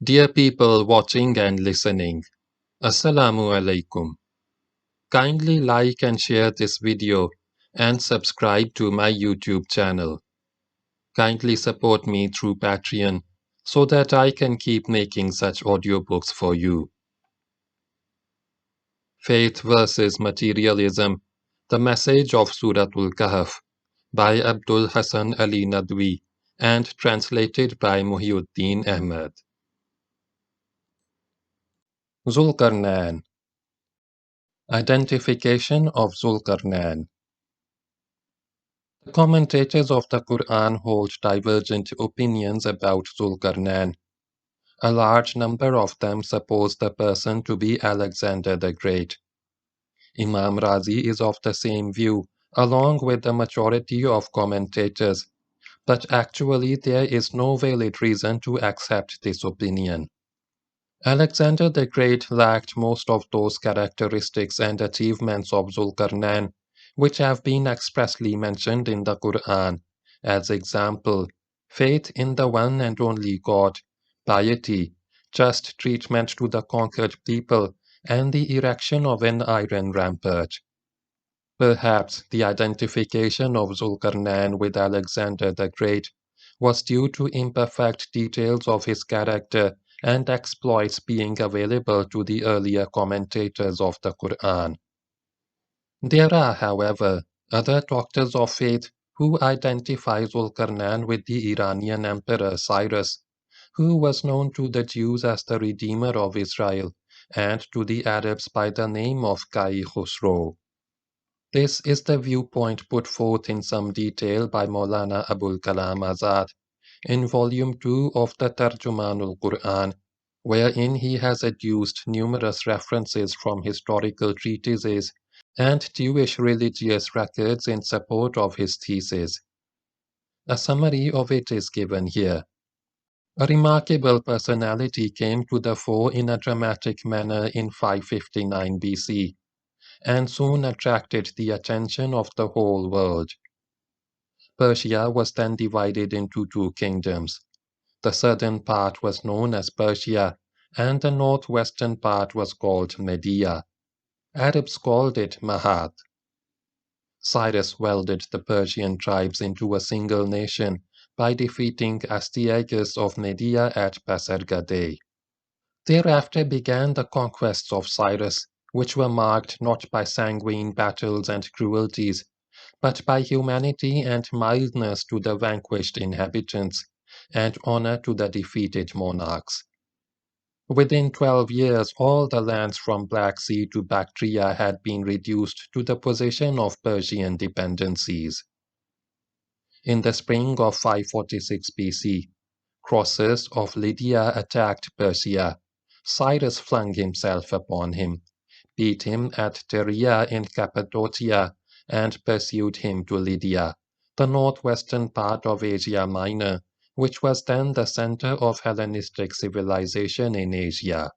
Dear people watching and listening, Assalamu alaikum. Kindly like and share this video and subscribe to my YouTube channel. Kindly support me through Patreon so that I can keep making such audiobooks for you. Faith versus Materialism, the message of Suratul Kahf by Abdul Hassan Ali Nadwi and translated by Muhyiddin Ahmed. Zul-Qarnain. Identification of Zul-Qarnain. The commentators of the Quran hold divergent opinions about Zul-Qarnain. A large number of them suppose the person to be Alexander the Great. Imam Razi is of the same view, along with the majority of commentators, but actually there is no valid reason to accept this opinion. Alexander the Great lacked most of those characteristics and achievements of Zul-Qarnain, which have been expressly mentioned in the Quran, as example, faith in the one and only God, piety, just treatment to the conquered people, and the erection of an iron rampart. Perhaps the identification of Zul-Qarnain with Alexander the Great was due to imperfect details of his character and exploits being available to the earlier commentators of the Quran. There are, however, other doctors of faith who identify Zul-Qarnain with the Iranian Emperor Cyrus, who was known to the Jews as the Redeemer of Israel and to the Arabs by the name of Kai Khusro. This is the viewpoint put forth in some detail by Maulana Abul Kalam Azad in Volume 2 of the Tarjumanul Quran, wherein he has adduced numerous references from historical treatises and Jewish religious records in support of his thesis. A summary of it is given here. A remarkable personality came to the fore in a dramatic manner in 559 BC, and soon attracted the attention of the whole world. Persia was then divided into two kingdoms. The southern part was known as Persia, and the northwestern part was called Media. Arabs called it Mahat. Cyrus welded the Persian tribes into a single nation by defeating Astyages of Media at Pasargadae. Thereafter began the conquests of Cyrus, which were marked not by sanguine battles and cruelties, but by humanity and mildness to the vanquished inhabitants, and honor to the defeated monarchs. Within 12 years, all the lands from Black Sea to Bactria had been reduced to the position of Persian dependencies. In the spring of 546 BC, Croesus of Lydia attacked Persia. Cyrus flung himself upon him, beat him at Teria in Cappadocia, and pursued him to Lydia, the northwestern part of Asia Minor, which was then the center of Hellenistic civilization in Asia.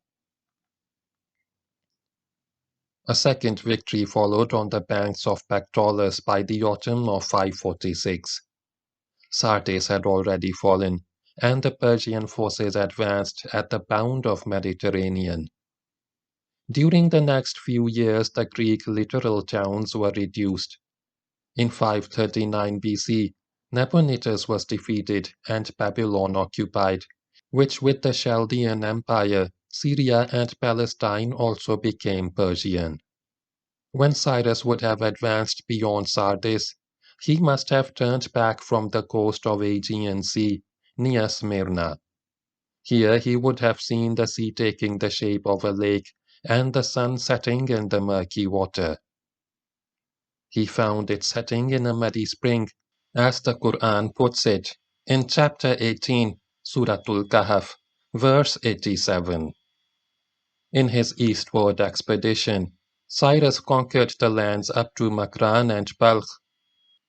A second victory followed on the banks of Pactolus by the autumn of 546. Sardis had already fallen, and the Persian forces advanced at the bound of Mediterranean. During the next few years, the Greek littoral towns were reduced. In 539 BC, Nabonidus was defeated and Babylon occupied, which with the Chaldean Empire, Syria and Palestine also became Persian. When Cyrus would have advanced beyond Sardis, he must have turned back from the coast of Aegean Sea, near Smyrna. Here he would have seen the sea taking the shape of a lake and the sun setting in the murky water. He found it setting in a muddy spring, as the Quran puts it, in chapter 18, Suratul Kahf, verse 87. In his eastward expedition, Cyrus conquered the lands up to Makran and Balkh.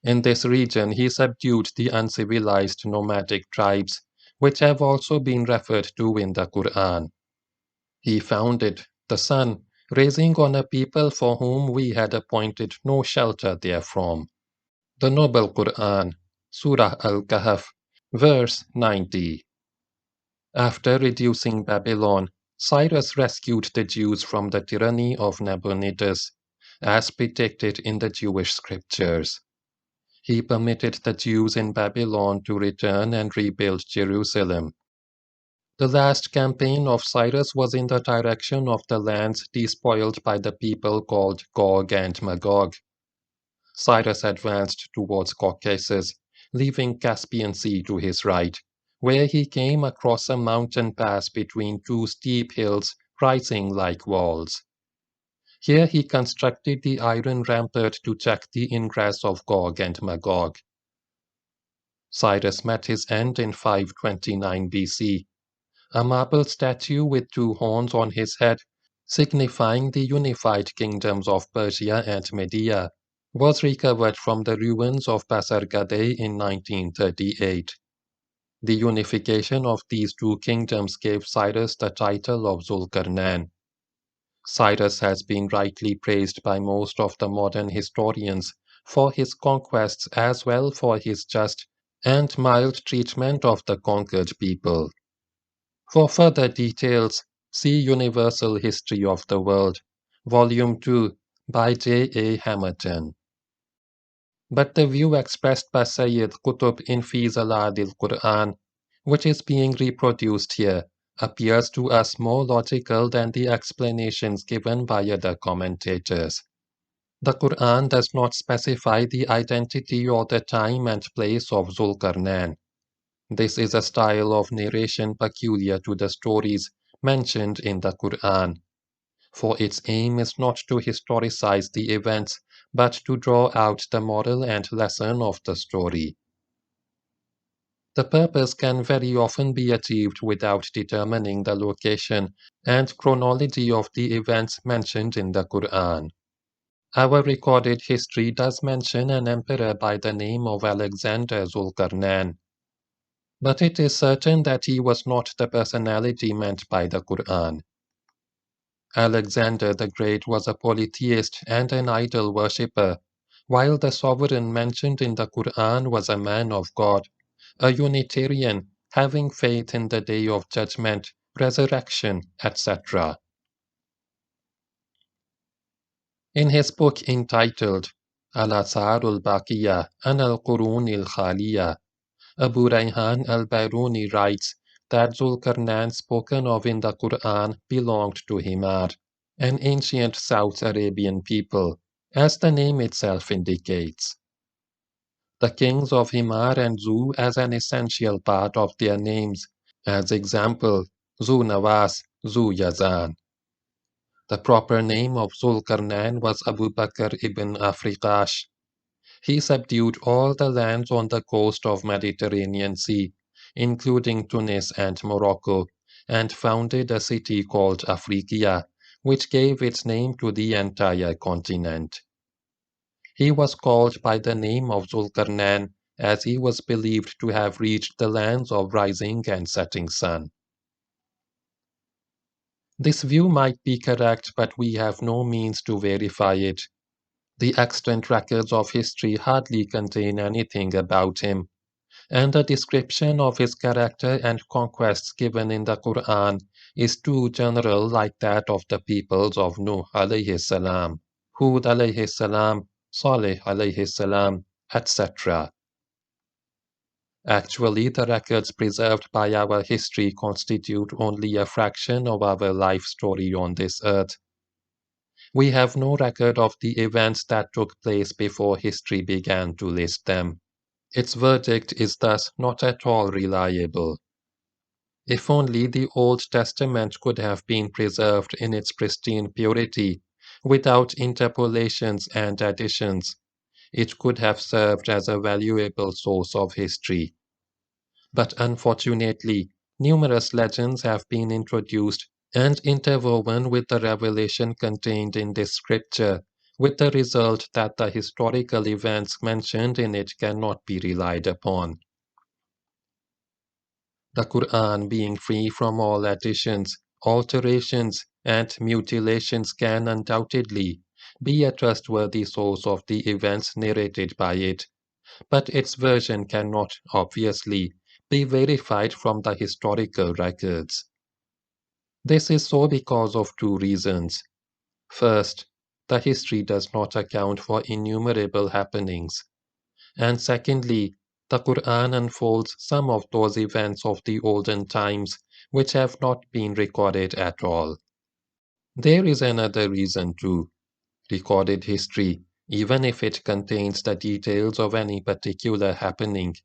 In this region he subdued the uncivilized nomadic tribes, which have also been referred to in the Quran. He founded the sun, raising on a people for whom we had appointed no shelter therefrom. The Noble Quran, Surah Al-Kahf, verse 90. After reducing Babylon, Cyrus rescued the Jews from the tyranny of Nabonidus, as predicted in the Jewish scriptures. He permitted the Jews in Babylon to return and rebuild Jerusalem. The last campaign of Cyrus was in the direction of the lands despoiled by the people called Gog and Magog. Cyrus advanced towards Caucasus, leaving Caspian Sea to his right, where he came across a mountain pass between two steep hills rising like walls. Here he constructed the iron rampart to check the ingress of Gog and Magog. Cyrus met his end in 529 BC. A marble statue with two horns on his head, signifying the unified kingdoms of Persia and Media, was recovered from the ruins of Pasargadae in 1938. The unification of these two kingdoms gave Cyrus the title of Zul-Qarnain. Cyrus has been rightly praised by most of the modern historians for his conquests as well for his just and mild treatment of the conquered people. For further details, see Universal History of the World, Volume 2, by J. A. Hamerton. But the view expressed by Sayyid Qutb in Fi Zalal al-Quran, which is being reproduced here, appears to us more logical than the explanations given by other commentators. The Quran does not specify the identity or the time and place of Zul-Qarnain. This is a style of narration peculiar to the stories mentioned in the Quran, for its aim is not to historicize the events, but to draw out the moral and lesson of the story. The purpose can very often be achieved without determining the location and chronology of the events mentioned in the Quran. Our recorded history does mention an emperor by the name of Alexander Zul-Qarnain, but it is certain that he was not the personality meant by the Quran. Alexander the Great was a polytheist and an idol worshipper, while the sovereign mentioned in the Quran was a man of God, a Unitarian, having faith in the day of judgment, resurrection, etc. In his book entitled Al-Asarul Baqiyya and Al-Qurun al-Khaliya, Abu Rayhan al-Bairuni writes that Zul-Qarnain spoken of in the Quran belonged to Himar, an ancient South Arabian people, as the name itself indicates. The kings of Himar and Zu as an essential part of their names, as example, Zu Nawas, Zu Yazan. The proper name of Zul-Qarnain was Abu Bakr ibn Afriqash. He subdued all the lands on the coast of Mediterranean Sea, including Tunis and Morocco, and founded a city called Afriqiya, which gave its name to the entire continent. He was called by the name of Zul-Qarnain as he was believed to have reached the lands of rising and setting sun. This view might be correct, but we have no means to verify it. The extant records of history hardly contain anything about him, and the description of his character and conquests given in the Quran is too general, like that of the peoples of Nuh alayhi salam, Hud alayhi salam, Saleh alayhi salam, etc. Actually, the records preserved by our history constitute only a fraction of our life story on this earth. We have no record of the events that took place before history began to list them. Its verdict is thus not at all reliable. If only the Old Testament could have been preserved in its pristine purity, without interpolations and additions, it could have served as a valuable source of history. But unfortunately, numerous legends have been introduced and interwoven with the revelation contained in this scripture, with the result that the historical events mentioned in it cannot be relied upon. The Quran, being free from all additions, alterations, and mutilations, can undoubtedly be a trustworthy source of the events narrated by it, but its version cannot, obviously, be verified from the historical records. This is so because of two reasons. First, the history does not account for innumerable happenings. And secondly, the Quran unfolds some of those events of the olden times which have not been recorded at all. There is another reason too. Recorded history, even if it contains the details of any particular happening,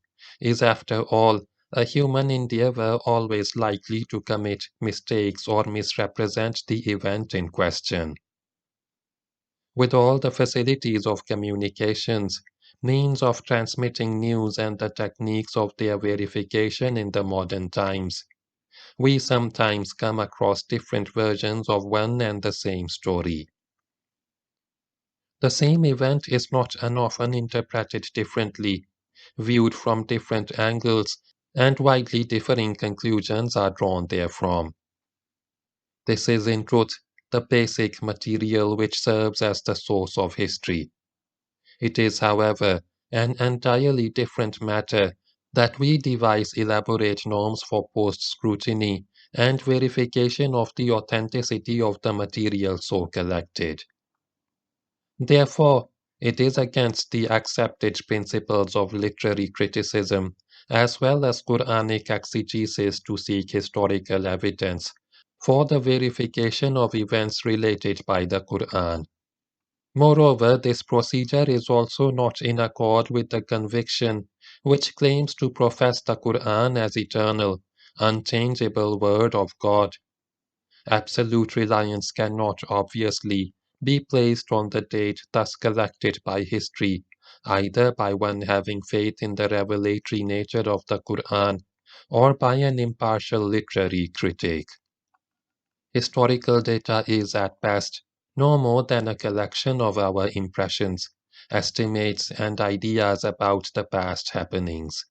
is after all a human endeavor always likely to commit mistakes or misrepresent the event in question. With all the facilities of communications, means of transmitting news and the techniques of their verification in the modern times, we sometimes come across different versions of one and the same story. The same event is not often interpreted differently, viewed from different angles, and widely differing conclusions are drawn therefrom. This is in truth the basic material which serves as the source of history. It is, however, an entirely different matter that we devise elaborate norms for post-scrutiny and verification of the authenticity of the material so collected. Therefore, it is against the accepted principles of literary criticism, as well as Quranic exegesis, to seek historical evidence for the verification of events related by the Quran. Moreover, this procedure is also not in accord with the conviction which claims to profess the Quran as eternal, unchangeable word of God. Absolute reliance cannot obviously be placed on the date thus collected by history, either by one having faith in the revelatory nature of the Quran or by an impartial literary critic. Historical data is at best no more than a collection of our impressions, estimates, and ideas about the past happenings.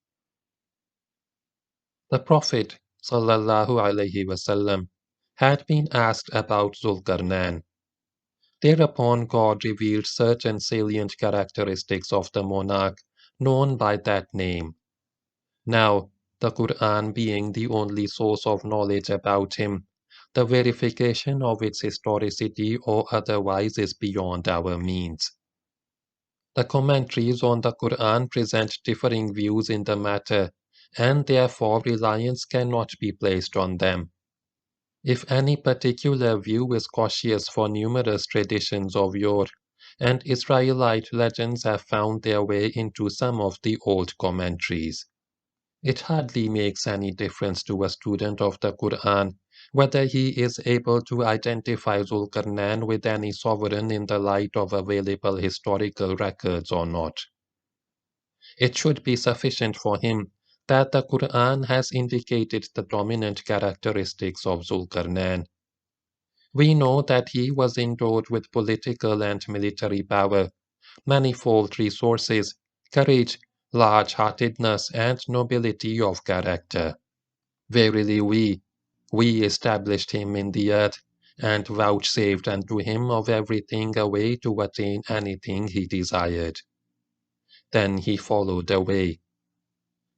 The Prophet ﷺ had been asked about Zulkarnain. Thereupon God revealed certain salient characteristics of the monarch known by that name. Now, the Quran being the only source of knowledge about him, the verification of its historicity or otherwise is beyond our means. The commentaries on the Quran present differing views in the matter, and therefore reliance cannot be placed on them. If any particular view is cautious for numerous traditions of yore, and Israelite legends have found their way into some of the old commentaries, it hardly makes any difference to a student of the Quran whether he is able to identify Zulkarnain with any sovereign in the light of available historical records or not. It should be sufficient for him that the Quran has indicated the dominant characteristics of Zulkarnain. We know that he was endowed with political and military power, manifold resources, courage, large-heartedness, and nobility of character. Verily we established him in the earth, and vouchsafed unto him of everything a way to attain anything he desired. Then he followed the way.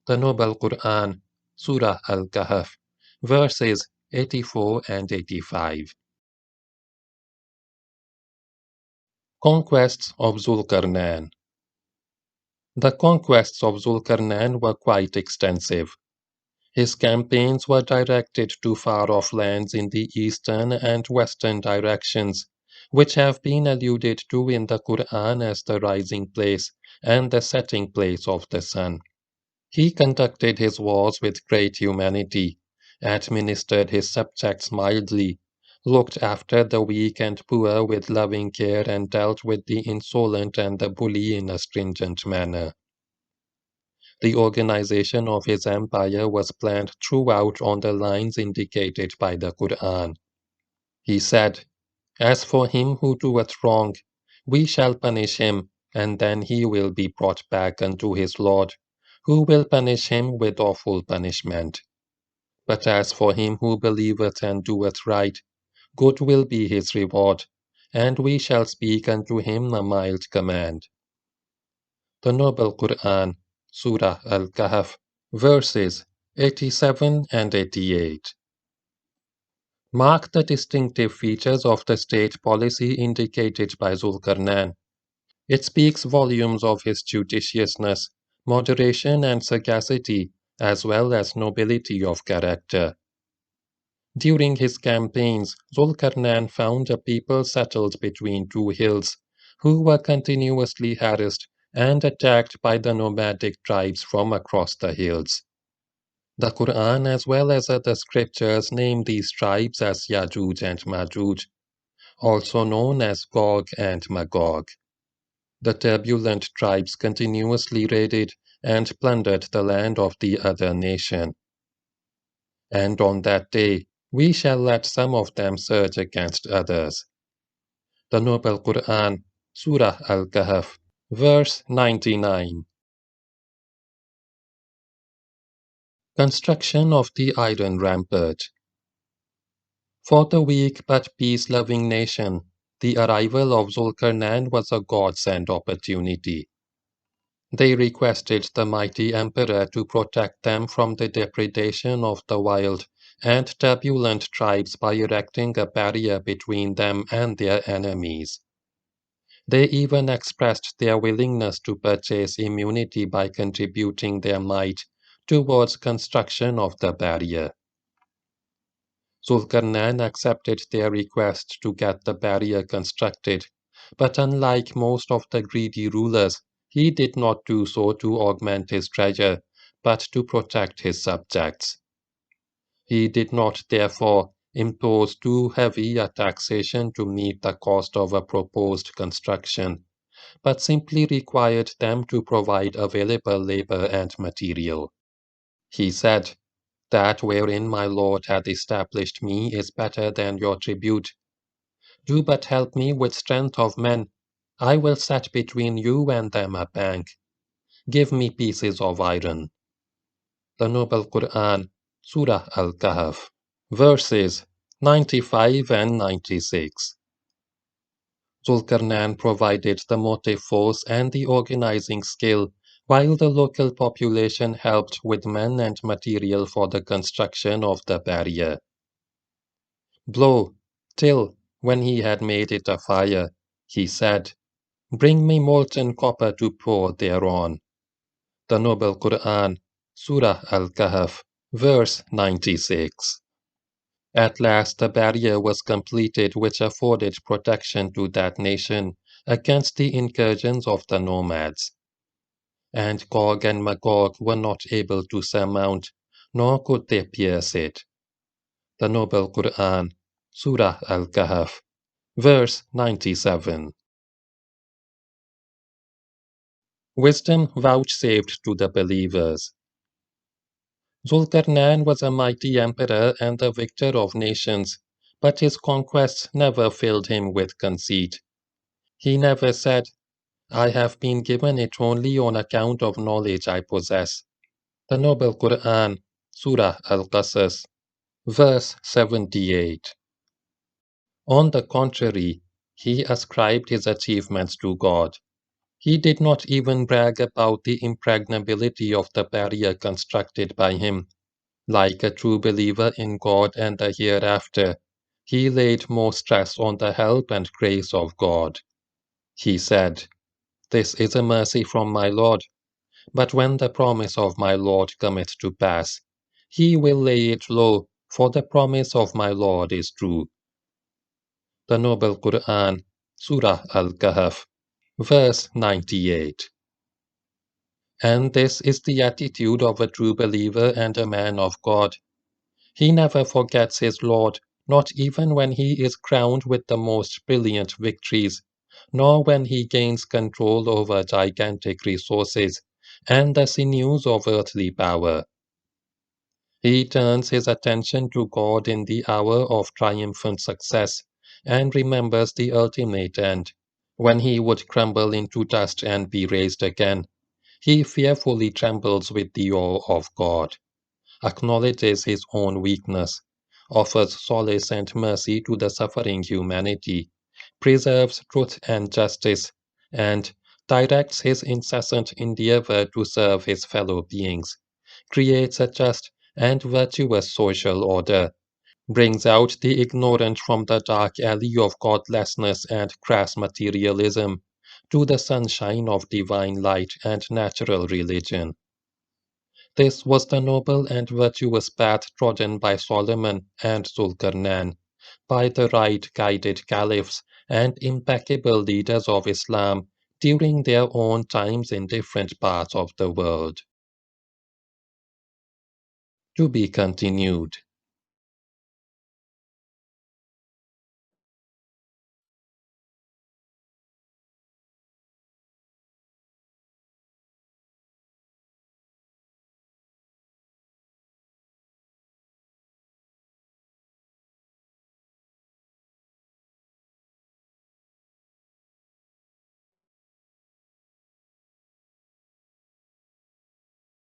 The Noble Quran, Surah Al-Kahf, verses 84 and 85. Conquests of Zul-Qarnain. The conquests of Zul-Qarnain were quite extensive. His campaigns were directed to far-off lands in the eastern and western directions, which have been alluded to in the Quran as the rising place and the setting place of the sun. He conducted his wars with great humanity, administered his subjects mildly, looked after the weak and poor with loving care, and dealt with the insolent and the bully in a stringent manner. The organization of his empire was planned throughout on the lines indicated by the Quran. He said, "As for him who doeth wrong, we shall punish him, and then he will be brought back unto his Lord, who will punish him with awful punishment. But as for him who believeth and doeth right, good will be his reward, and we shall speak unto him a mild command." The Noble Quran, Surah Al-Kahf, verses 87 and 88 mark the distinctive features of the state policy indicated by Zul-Qarnain. It speaks volumes of his judiciousness, moderation, and sagacity, as well as nobility of character. During his campaigns, Zul-Qarnain found a people settled between two hills, who were continuously harassed and attacked by the nomadic tribes from across the hills. The Quran, as well as other scriptures, name these tribes as Yajuj and Majuj, also known as Gog and Magog. The turbulent tribes continuously raided and plundered the land of the other nation. And on that day, we shall let some of them surge against others. The Noble Quran, Surah Al-Kahf, verse 99. Construction of the Iron Rampart. For the weak but peace-loving nation, the arrival of Zul-Qarnain was a godsend opportunity. They requested the mighty emperor to protect them from the depredation of the wild and turbulent tribes by erecting a barrier between them and their enemies. They even expressed their willingness to purchase immunity by contributing their might towards construction of the barrier. Zul-Qarnain accepted their request to get the barrier constructed, but unlike most of the greedy rulers, he did not do so to augment his treasure, but to protect his subjects. He did not, therefore, impose too heavy a taxation to meet the cost of a proposed construction, but simply required them to provide available labor and material. He said, "That wherein my Lord hath established me is better than your tribute. Do but help me with strength of men. I will set between you and them a bank. Give me pieces of iron." The Noble Quran, Surah Al-Kahf, verses 95 and 96. Zul-Qarnain provided the motive force and the organizing skill, while the local population helped with men and material for the construction of the barrier. Blow, till, when he had made it a fire, he said, "Bring me molten copper to pour thereon." The Noble Quran, Surah Al-Kahf, verse 96. At last the barrier was completed which afforded protection to that nation against the incursions of the nomads. And Gog and Magog were not able to surmount, nor could they pierce it. The Noble Quran, Surah Al-Kahf, verse 97. Wisdom vouchsafed to the believers. Zul-Qarnain was a mighty emperor and a victor of nations, but his conquests never filled him with conceit. He never said, "I have been given it only on account of knowledge I possess." The Noble Quran, Surah Al-Qasas, verse 78. On the contrary, he ascribed his achievements to God. He did not even brag about the impregnability of the barrier constructed by him. Like a true believer in God and the hereafter, he laid more stress on the help and grace of God. He said, "This is a mercy from my Lord, but when the promise of my Lord cometh to pass, he will lay it low, for the promise of my Lord is true." The Noble Quran, Surah Al-Kahf, verse 98. And this is the attitude of a true believer and a man of God. He never forgets his Lord, not even when he is crowned with the most brilliant victories, nor when he gains control over gigantic resources and the sinews of earthly power. He turns his attention to God in the hour of triumphant success and remembers the ultimate end, when he would crumble into dust and be raised again. He fearfully trembles with the awe of God, acknowledges his own weakness, offers solace and mercy to the suffering humanity, preserves truth and justice, and directs his incessant endeavor to serve his fellow beings, creates a just and virtuous social order, brings out the ignorant from the dark alley of godlessness and crass materialism to the sunshine of divine light and natural religion. This was the noble and virtuous path trodden by Solomon and Zulkarnain, by the right guided caliphs and impeccable leaders of Islam during their own times in different parts of the world. To be continued.